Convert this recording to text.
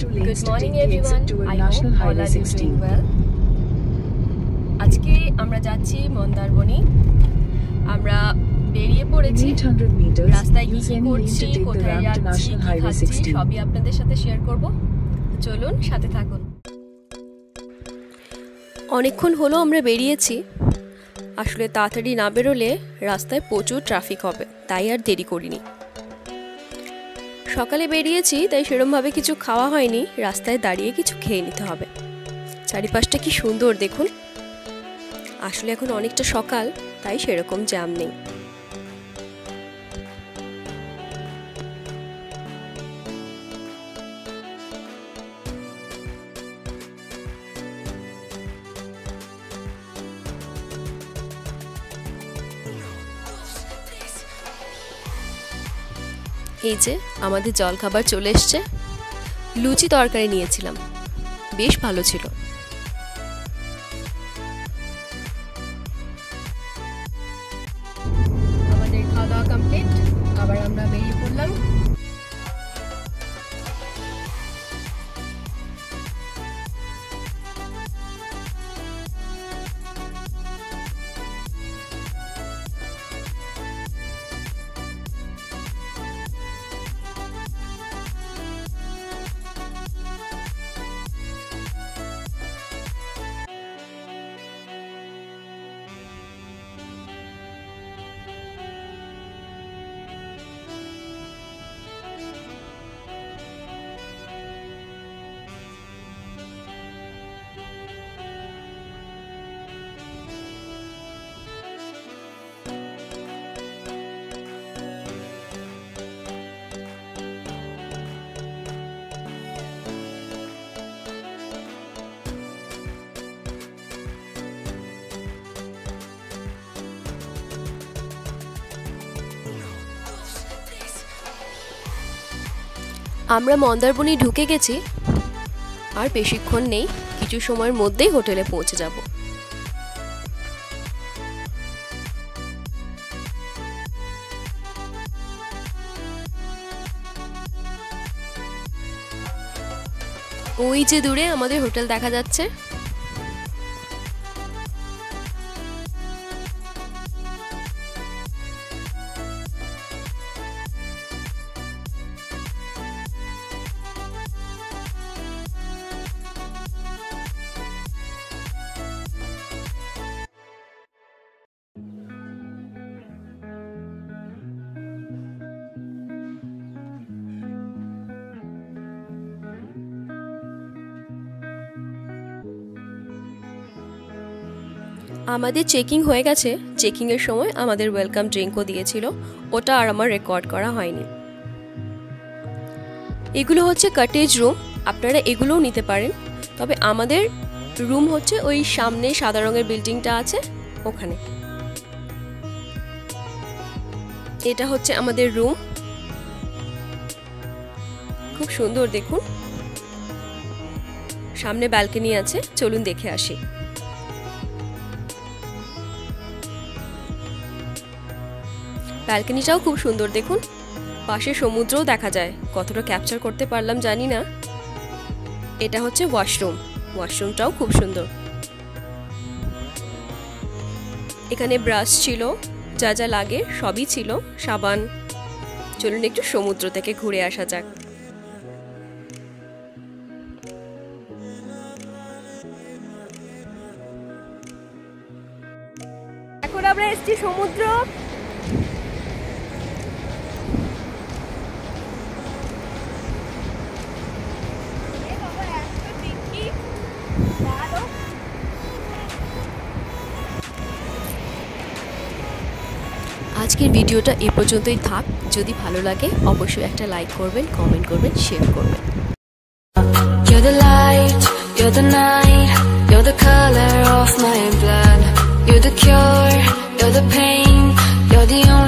Good morning everyone. I hope all are doing well. আজকে আমরা যাচ্ছি মন্দারমণি। আমরা বেরিয়ে পড়েছি। রাস্তায় কি করছি, কোথায় যাচ্ছি, কি খাচ্ছি সবই আপনাদের সাথে শেয়ার করব। চলুন সাথে থাকুন। অনেকক্ষণ হলো আমরা বেরিয়েছি। আসলে তাড়াতাড়ি না বেরোলে রাস্তায় প্রচুর ট্রাফিক হবে, তাই আর দেরি করিনি। সকালে বেরিয়েছি, তাই সেরকমভাবে কিছু খাওয়া হয়নি, রাস্তায় দাঁড়িয়ে কিছু খেয়ে নিতে হবে। চারিপাশটা কি সুন্দর দেখুন। আসলে এখন অনেকটা সকাল, তাই সেরকম জ্যাম নেই। এই যে আমাদের জলখাবার চলে এসছে। লুচি তরকারি নিয়েছিলাম, বেশ ভালো ছিল। আমাদের খাওয়া দাওয়া কমপ্লিট, আবার আমরা বেরিয়ে পড়লাম। আমরা মন্দারমণি ঢুকে গেছি, আর বেশিক্ষণ নেই, কিছু সময়ের মধ্যেই হোটেলে পৌঁছে যাব। ওই যে দূরে আমাদের হোটেল দেখা যাচ্ছে। আমাদের চেকিং হয়ে গেছে। চেকিংয়ের সময় আমাদের ওয়েলকাম ড্রিঙ্কও দিয়েছিল, ওটা আর আমার রেকর্ড করা হয়নি। এগুলো হচ্ছে কটেজ রুম, আপনারা এগুলোও নিতে পারেন। তবে আমাদের রুম হচ্ছে ওই সামনে সাদা রঙের বিল্ডিংটা আছে ওখানে। এটা হচ্ছে আমাদের রুম, খুব সুন্দর দেখুন। সামনে ব্যালকনি আছে, চলুন দেখে আসি। ব্যালকনিটাও খুব সুন্দর দেখুন, পাশে সমুদ্রও দেখা যায়। কতটা ক্যাপচার করতে পারলাম জানি না। এটা হচ্ছে ওয়াশরুম, ওয়াশরুমটাও খুব সুন্দর। এখানে ব্রাশ ছিল, যা যা লাগে সবই ছিল, সাবান। চলুন একটু সমুদ্র থেকে ঘুরে আসা যাক। এখন আমরা এসেছি সমুদ্র। আজকের ভিডিওটা এই পর্যন্তই থাক। যদি ভালো লাগে অবশ্যই একটা লাইক করবেন, কমেন্ট করবেন, শেয়ার করবেন। You're the light, you're the night, you're the color of my blood. You're the cure, you're the pain, you're the only